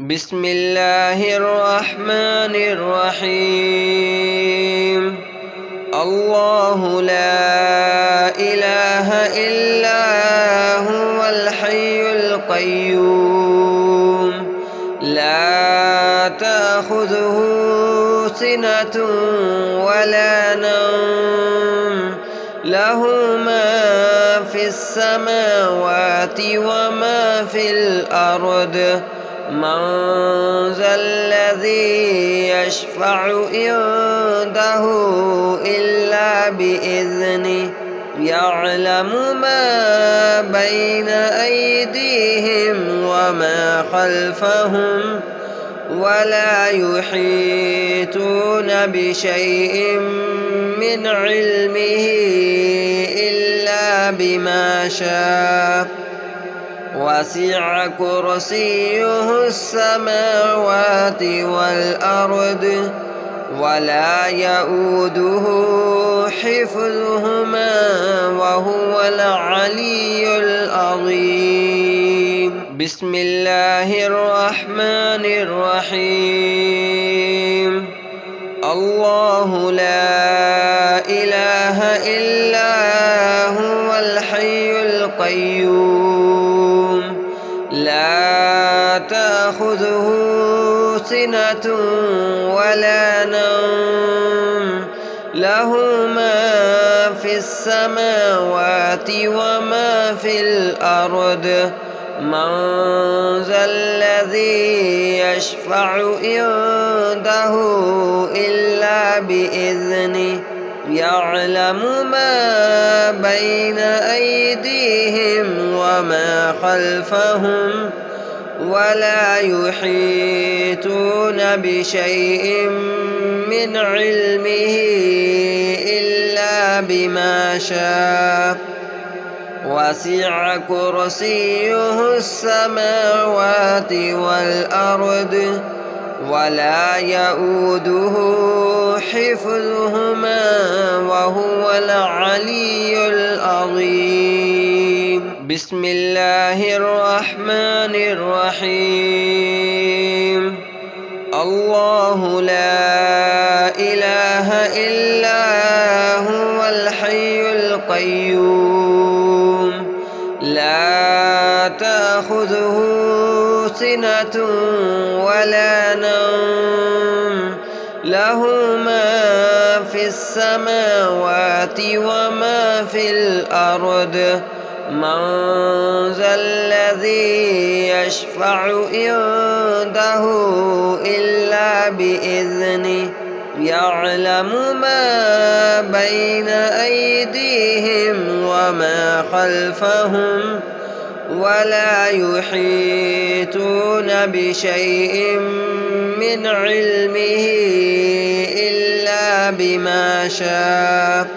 بسم الله الرحمن الرحيم. الله لا إله إلا هو الحي القيوم لا تأخذه سنة ولا نوم له ما في السماوات وما في الأرض من ذا الذي يشفع عنده إلا بإذنه يعلم ما بين أيديهم وما خلفهم ولا يحيطون بشيء من علمه إلا بما شاء وسع كرسيه السماوات والأرض ولا يؤوده حفظهما وهو العلي العظيم. بسم الله الرحمن الرحيم. الله لا إله إلا هو الحي القيوم لا تأخذه سنة ولا نوم له ما في السماوات وما في الأرض من ذا الذي يشفع عنده إلا بإذنه يعلم ما بين أيديهم وما خلفهم ولا يحيطون بشيء من علمه إلا بما شاء وسع كرسيه السماوات والأرض ولا يؤوده حفظهما وهو العلي العظيم. بسم الله الرحمن الرحيم. الله لا إله إلا هو الحي القيوم لا تأخذه سنة ولا نوم له ما في السماوات وما في الأرض من ذا الذي يشفع عنده إلا بإذنه يعلم ما بين أيديهم وما خلفهم ولا يحيطون بشيء من علمه إلا بما شاء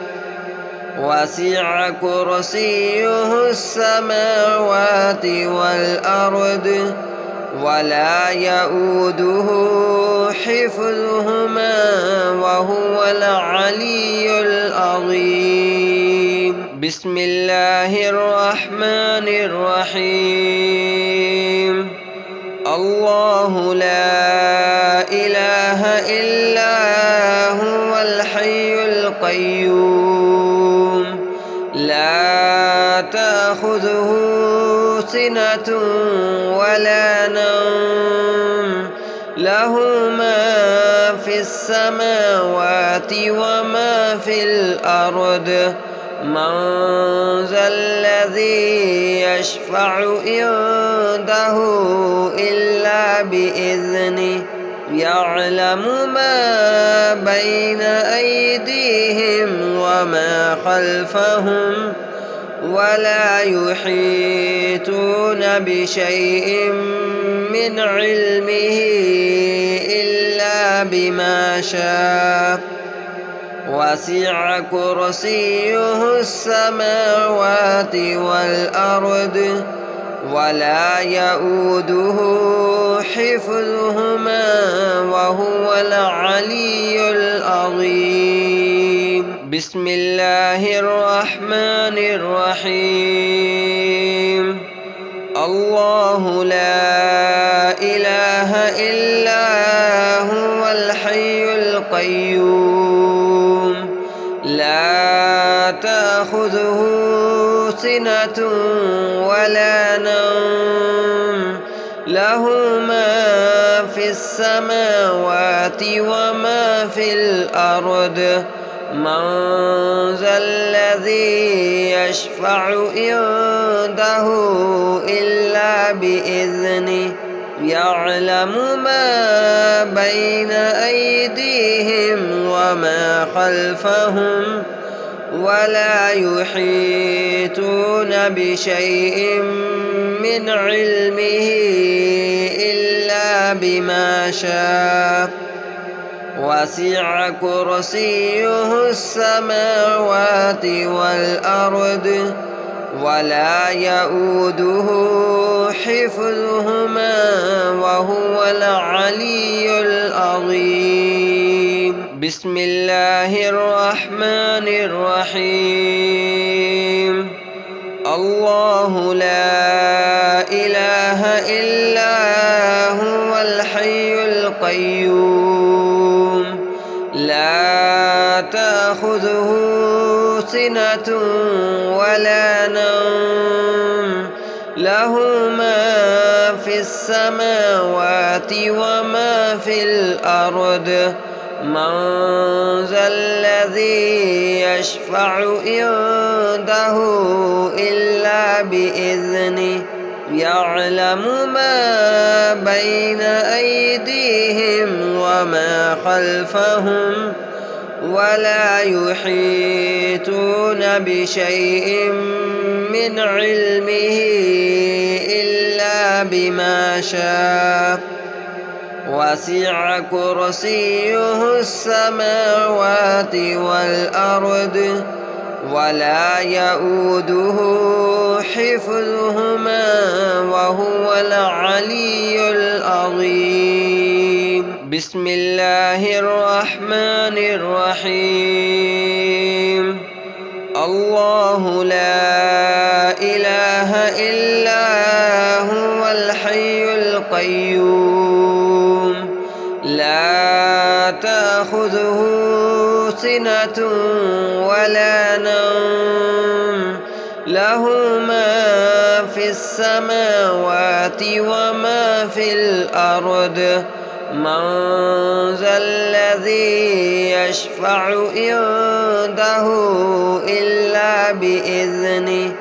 وسع كرسيه السماوات والأرض ولا يؤوده حفظهما وهو العلي العظيم. بسم الله الرحمن الرحيم. الله لا إله إلا هو الحي القيوم لا تأخذه سنة ولا نوم له ما في السماوات وما في الأرض من ذا الذي يشفع عنده إلا بإذنه يعلم ما بين أيديهم وما خلفهم ولا يحيطون بشيء من علمه إلا بما شاء وسع كرسيه السماوات والأرض ولا يؤوده حفظهما وهو العلي العظيم. بسم الله الرحمن الرحيم. الله لا إله إلا هو الحي القيوم لا تأخذه سنة ولا نوم له ما في السماوات وما في الأرض من ذا الذي يشفع عنده إلا بإذنه يعلم ما بين أيديهم وما خلفهم ولا يحيطون بشيء من علمه إلا بما شاء وسع كرسيه السماوات والأرض ولا يؤوده حفظهما وهو العلي العظيم بسم الله الرحمن الرحيم الله لا إله إلا هو الحي القيوم لا تأخذه سنة ولا نوم له ما في السماوات وما في الأرض من ذا الذي يشفع عنده إلا بإذنه يعلم ما بين أيديهم وما خلفهم ولا يحيطون بشيء من علمه إلا بما شاء وسع كرسيه السماوات والأرض ولا يؤوده حفظهما وهو العلي العظيم بسم الله الرحمن الرحيم الله لا إله إلا هو الحي القيوم لا تأخذه سنة ولا نوم له ما في السماوات وما في الأرض من ذا الذي يشفع عنده إلا بإذنه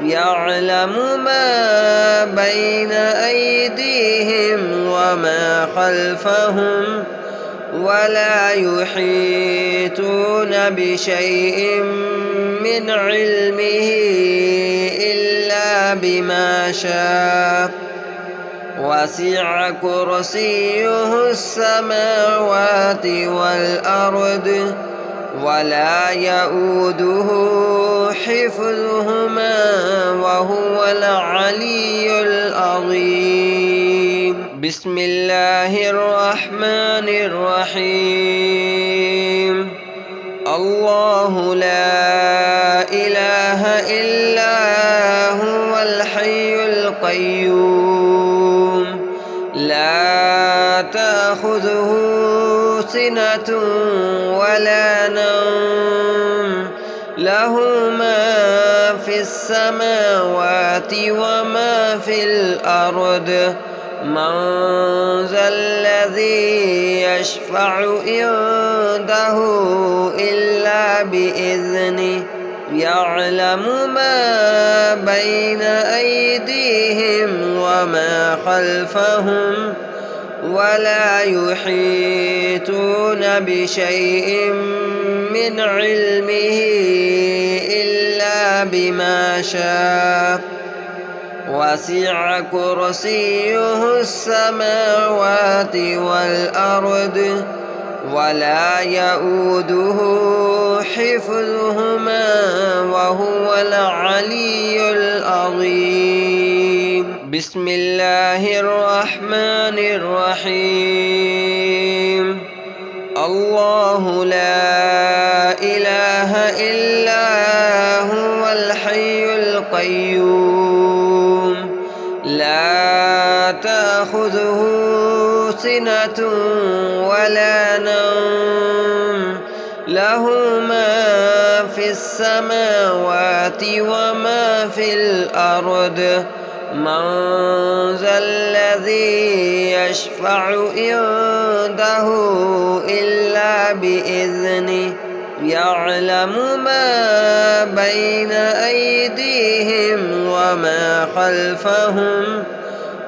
يعلم ما بين أيديهم وما خلفهم ولا يحيطون بشيء من علمه إلا بما شاء وسع كرسيه السماوات والأرض ولا يؤوده حفظهما وهو العلي العظيم بسم الله الرحمن الرحيم الله لا إله إلا هو الحي القيوم لا تأخذه سنة ولا نوم له ما في السماوات وما في الأرض من ذا الذي يشفع عنده إلا بإذنه يعلم ما بين أيديهم وما خلفهم ولا يحيطون بشيء من علمه إلا بما شاء وسع كرسيه السماوات والأرض ولا يؤوده حفظهما وهو العلي العظيم بسم الله الرحمن الرحيم الله لا إله إلا هو الحي القيوم لا تأخذه سنة ولا نوم له ما في السماوات وما في الأرض من ذا الذي يشفع عنده إلا بإذنه يعلم ما بين أيديهم وما خلفهم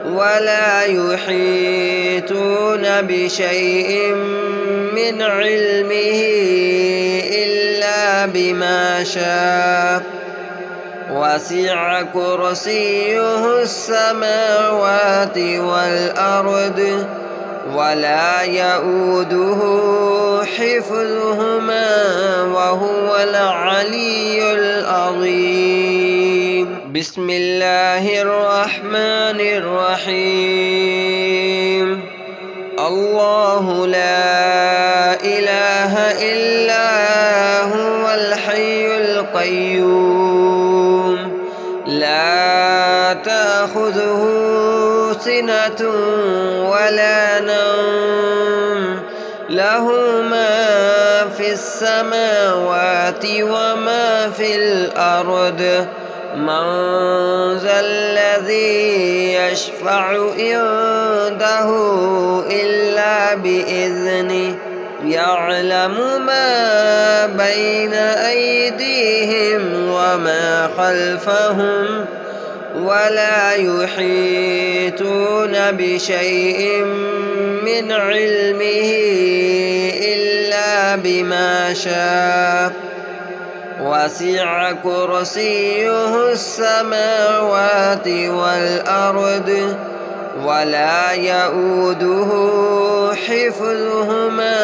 ولا يحيطون بشيء من علمه إلا بما شاء وسع كرسيه السماوات والأرض ولا يؤوده حفظهما وهو العلي العظيم. بسم الله الرحمن الرحيم. الله لا إله إلا هو الحي القيوم لا تأخذه سنة ولا نوم له ما في السماوات وما في الأرض من ذا الذي يشفع عنده إلا بإذنه يعلم ما بين أيديهم وما خلفهم ولا يحيطون بشيء من علمه إلا بما شاء وسع كرسيه السماوات والأرض ولا يؤوده حفظهما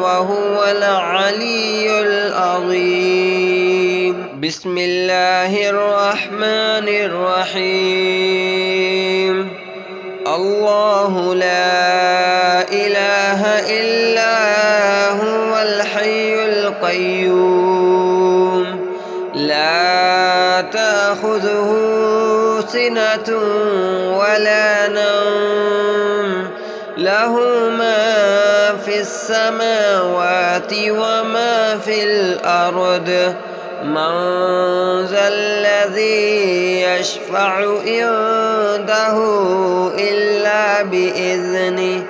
وهو العلي العظيم. بسم الله الرحمن الرحيم. الله لا إله إلا هو الحي القيوم لا تأخذه سنة ولا نوم له ما في السماوات وما في الأرض من ذا الذي يشفع عنده إلا بإذنه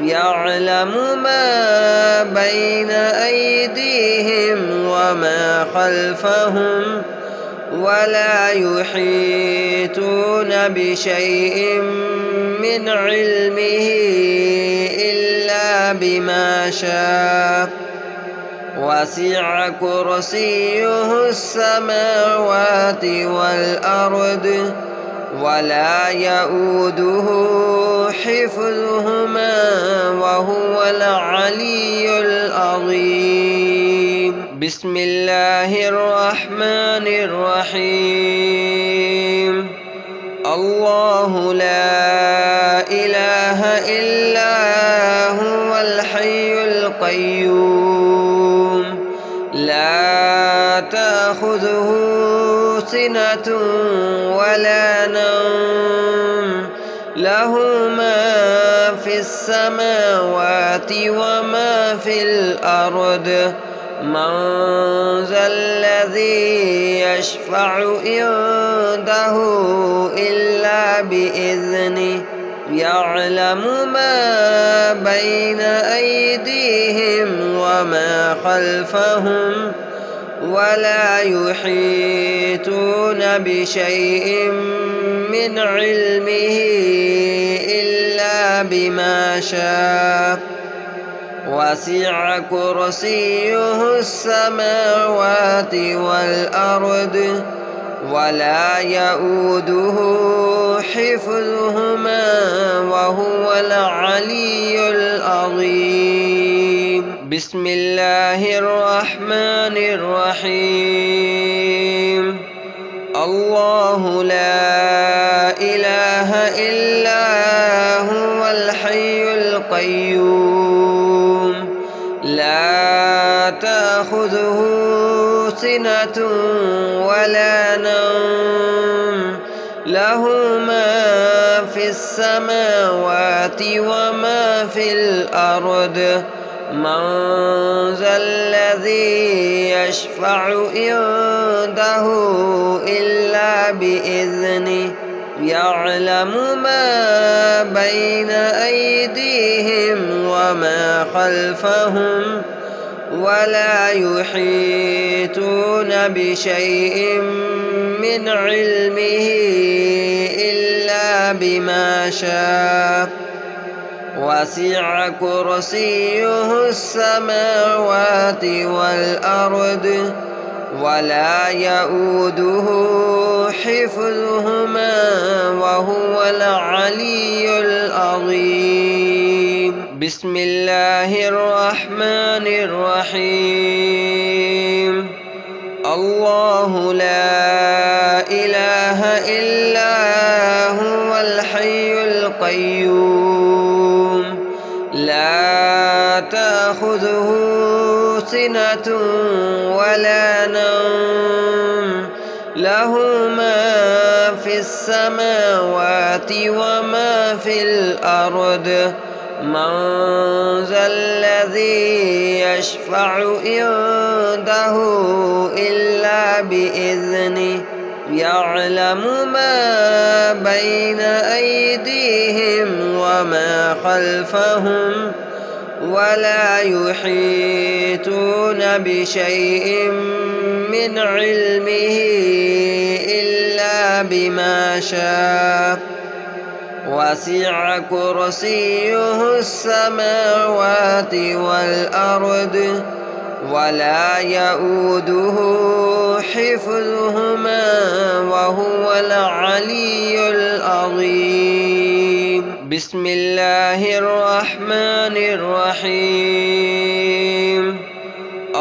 يعلم ما بين أيديهم وما خلفهم ولا يحيطون بشيء من علمه إلا بما شاء وسع كرسيه السماوات والأرض ولا يؤوده حفظهما وهو العلي العظيم. بسم الله الرحمن الرحيم. الله لا إله إلا هو الحي القيوم لا تأخذه سنة ولا نوم له ما في السماوات وما في الأرض من ذا الذي يشفع عنده إلا بإذنه يعلم ما بين أيديهم وما خلفهم ولا يحيطون بشيء من علمه إلا بما شاء وسع كرسيه السماوات والأرض ولا يؤوده حفظهما وهو العلي العظيم. بسم الله الرحمن الرحيم. الله لا إله إلا هو الحي القيوم لا تأخذه سنة ولا نوم له ما في السماوات وما في الأرض من ذا الذي يشفع عنده إلا بإذنه يعلم ما بين أيديهم وما خلفهم ولا يحيطون بشيء من علمه إلا بما شاء وسع كرسيه السماوات والأرض ولا يؤوده حفظهما وهو العلي العظيم. بسم الله الرحمن الرحيم. الله لا إله إلا هو الحي القيوم لا تأخذه سنة ولا نوم له ما في السماوات وما في الأرض من ذا الذي يشفع عنده إلا بإذنه يعلم ما بين أيديهم وما خلفهم ولا يحيطون بشيء من علمه إلا بما شاء وسع كرسيه السماوات والأرض ولا يؤوده حفظهما وهو العلي العظيم. بسم الله الرحمن الرحيم.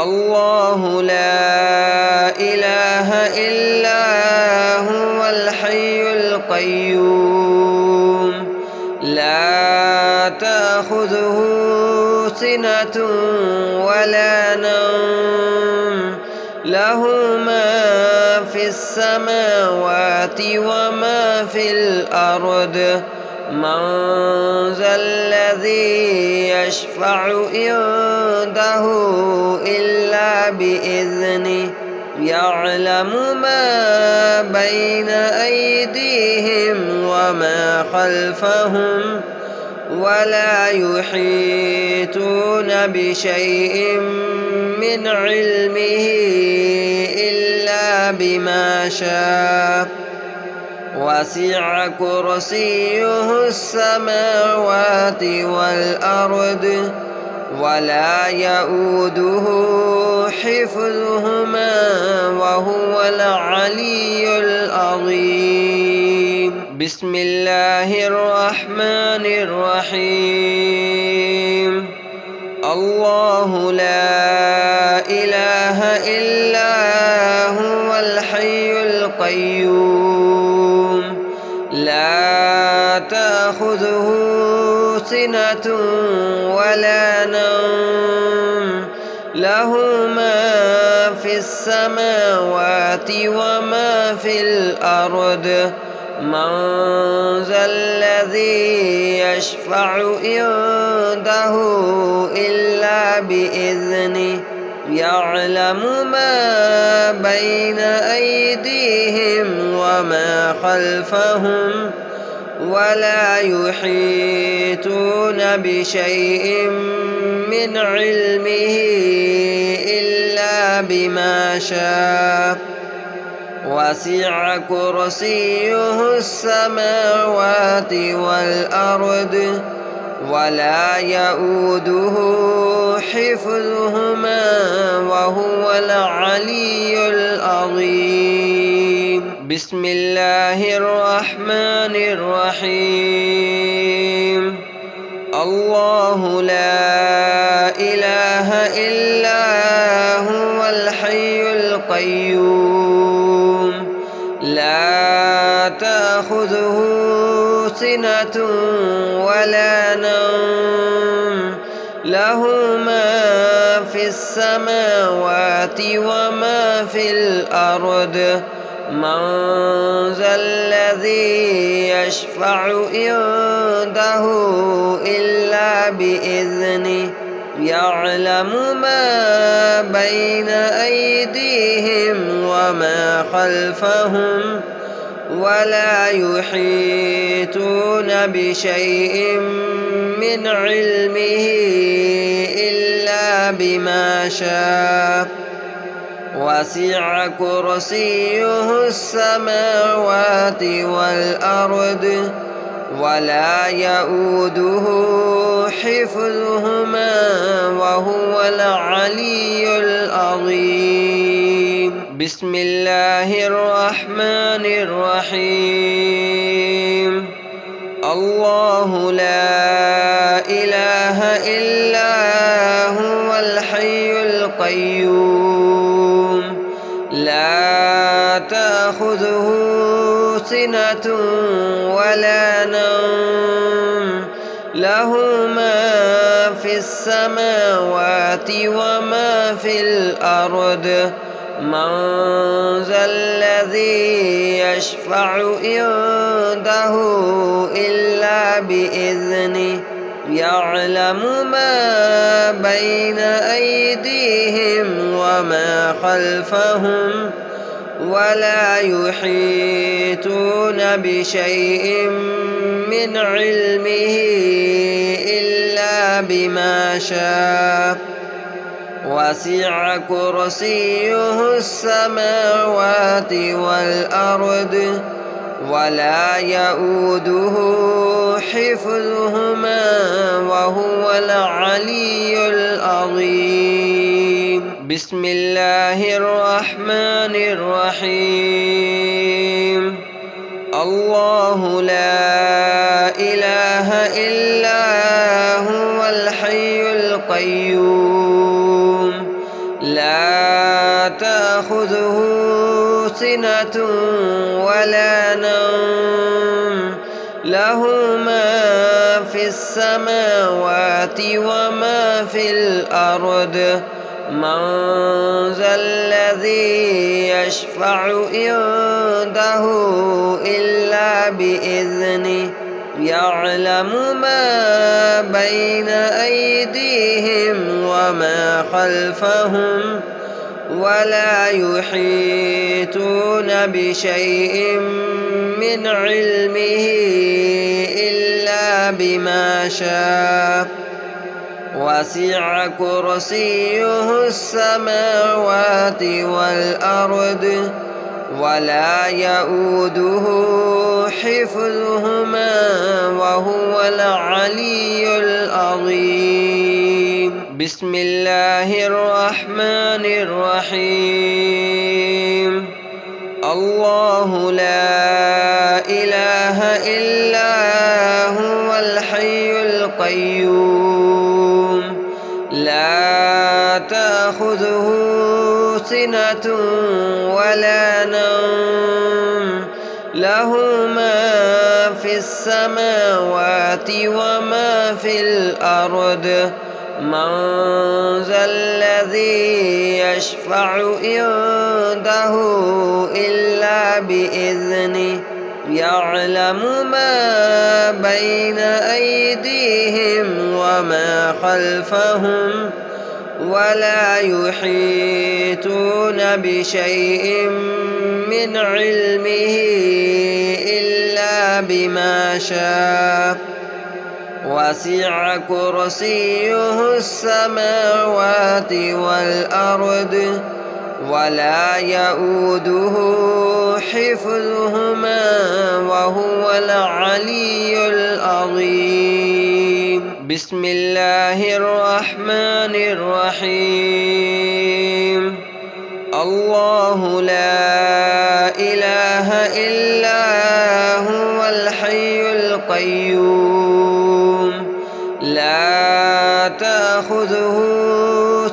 الله لا إله إلا هو الحي القيوم لا تأخذه سنة ولا نوم له ما في السماوات وما في الأرض من ذا الذي يشفع عنده إلا بإذنه يعلم ما بين أيديهم وما خلفهم ولا يحيطون بشيء من علمه إلا بما شاء وسع كرسيه السماوات والأرض ولا يؤوده حفظهما وهو العلي العظيم. بسم الله الرحمن الرحيم. الله لا إله إلا هو الحي القيوم لا تأخذه سنة ولا نوم له ما في السماوات وما في الأرض من ذا الذي يشفع عنده إلا بإذنه يعلم ما بين أيديهم وما خلفهم ولا يحيطون بشيء من علمه إلا بما شاء وسع كرسيه السماوات والأرض ولا يؤوده حفظهما وهو العلي العظيم. بسم الله الرحمن الرحيم. الله لا إله إلا هو الحي القيوم لا تأخذه سنة ولا نوم له ما في السماوات وما في الأرض من ذا الذي يشفع عنده إلا بإذنه يعلم ما بين أيديهم وما خلفهم ولا يحيطون بشيء من علمه إلا بما شاء وسع كرسيه السماوات والأرض ولا يؤوده حفظهما وهو العلي العظيم. بسم الله الرحمن الرحيم. الله لا إله إلا هو الحي القيوم لا تأخذه سنة ولا نوم له ما في السماوات وما في الأرض من ذا الذي يشفع عنده إلا بإذنه يعلم ما بين أيديهم وما خلفهم ولا يحيطون بشيء من علمه إلا بما شاء وسع كرسيه السماوات والأرض ولا يؤوده حفظهما وهو العلي العظيم. بسم الله الرحمن الرحيم. الله لا إله إلا هو الحي القيوم لا تأخذه سنة ولا نوم له ما في السماوات وما في الأرض من ذا الذي يشفع عنده إلا بإذنه يعلم ما بين أيديهم وما خلفهم ولا يحيطون بشيء من علمه إلا بما شاء وسع كرسيه السماوات والأرض ولا يؤوده حفظهما وهو العلي العظيم. بسم الله الرحمن الرحيم. الله لا إله إلا هو الحي القيوم لا تأخذه سنة ولا نوم له ما في السماوات وما في الأرض من ذا الذي يشفع عنده إلا بإذنه يعلم ما بين أيديهم وما خلفهم ولا يحيطون بشيء من علمه إلا بما شاء وسع كرسيه السماوات والأرض ولا يؤوده حفظهما وهو العلي العظيم. بسم الله الرحمن الرحيم. الله لا إله إلا هو الحي القيوم لا تأخذه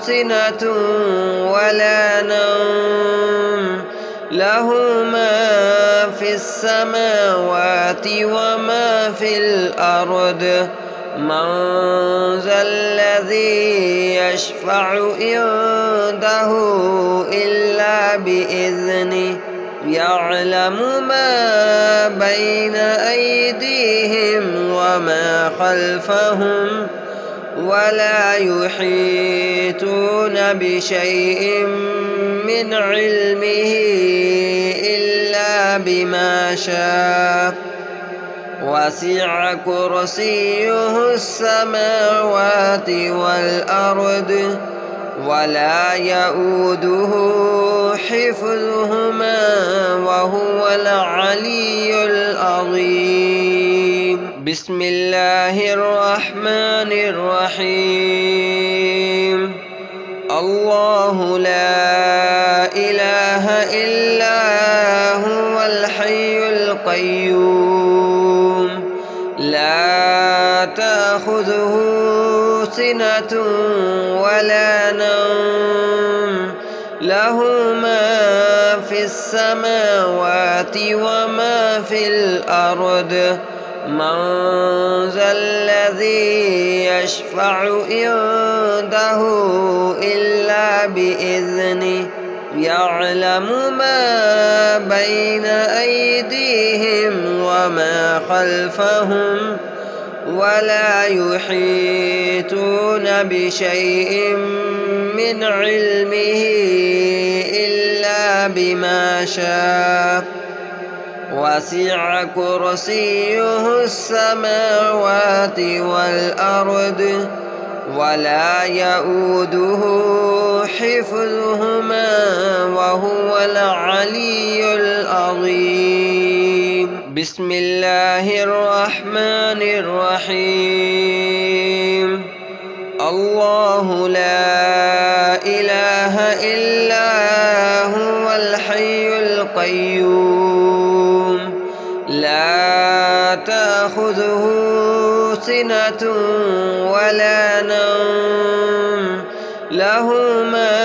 سنة ولا نوم له ما في السماوات وما في الأرض من ذا الذي يشفع عنده إلا بإذنه يعلم ما بين أيديهم وما خلفهم ولا يحيطون بشيء من علمه إلا بما شاء وسع كرسيه السماوات والأرض ولا يؤوده حفظهما وهو العلي العظيم. بسم الله الرحمن الرحيم. الله لا إله إلا هو الحي القيوم لا تأخذه سنة ولا نوم له ما في السماوات وما في الأرض من ذا الذي يشفع عنده إلا بإذنه يعلم ما بين أيديهم وما خلفهم ولا يحيطون بشيء من علمه إلا بما شاء وسع كرسيه السماوات والأرض ولا يؤوده حفظهما وهو العلي العظيم. بسم الله الرحمن الرحيم. الله لا إله إلا هو الحي القيوم لا تأخذه سنة ولا نوم له ما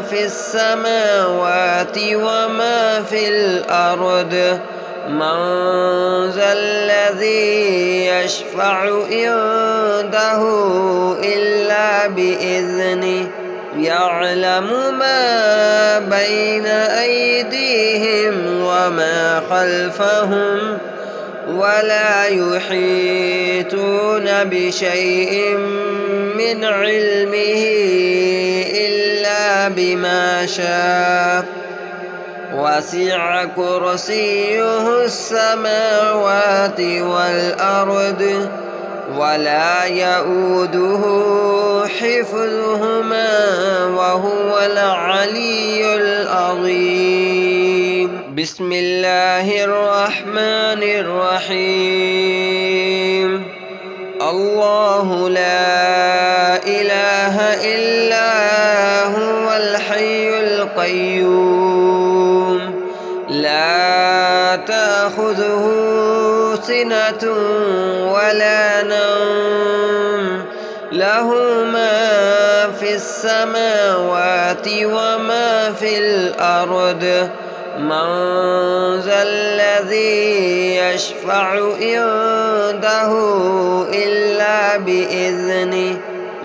في السماوات وما في الأرض من ذا الذي يشفع عنده إلا بإذنه يعلم ما بين أيديهم وما خلفهم ولا يحيطون بشيء من علمه إلا بما شاء وسع كرسيه السماوات والأرض ولا يؤوده حفظهما وهو العلي العظيم. بسم الله الرحمن الرحيم. الله لا إله إلا هو الحي القيوم لا تأخذه سنة ولا نوم له ما في السماوات وما في الأرض من ذا الذي يشفع عنده إلا بإذنه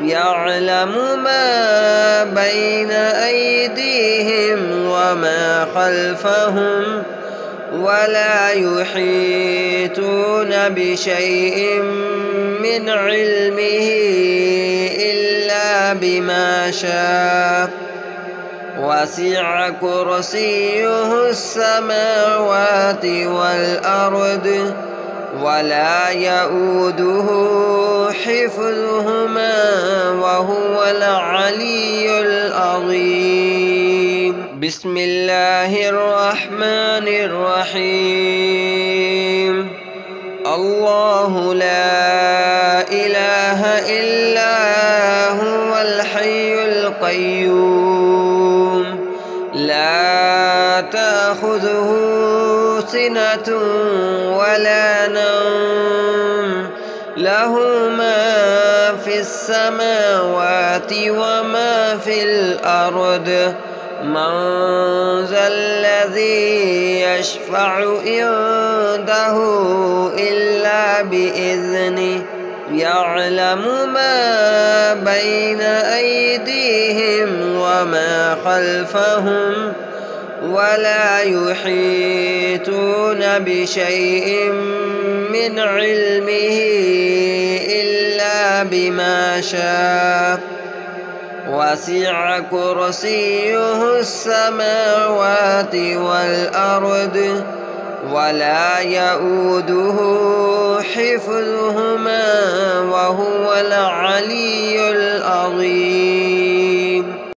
يعلم ما بين أيديهم وما خلفهم ولا يحيطون بشيء من علمه إلا بما شاء وسع كرسيه السماوات والأرض ولا يؤوده حفظهما وهو العلي العظيم. بسم الله الرحمن الرحيم. الله لا إله إلا هو الحي القيوم لا تأخذه سنة ولا نوم له ما في السماوات وما في الأرض من ذا الذي يشفع عنده إلا بإذنه يعلم ما بين أيديهم وما خلفهم ولا يحيطون بشيء من علمه إلا بما شاء وسع كرسيه السماوات والأرض ولا يؤوده حفظهما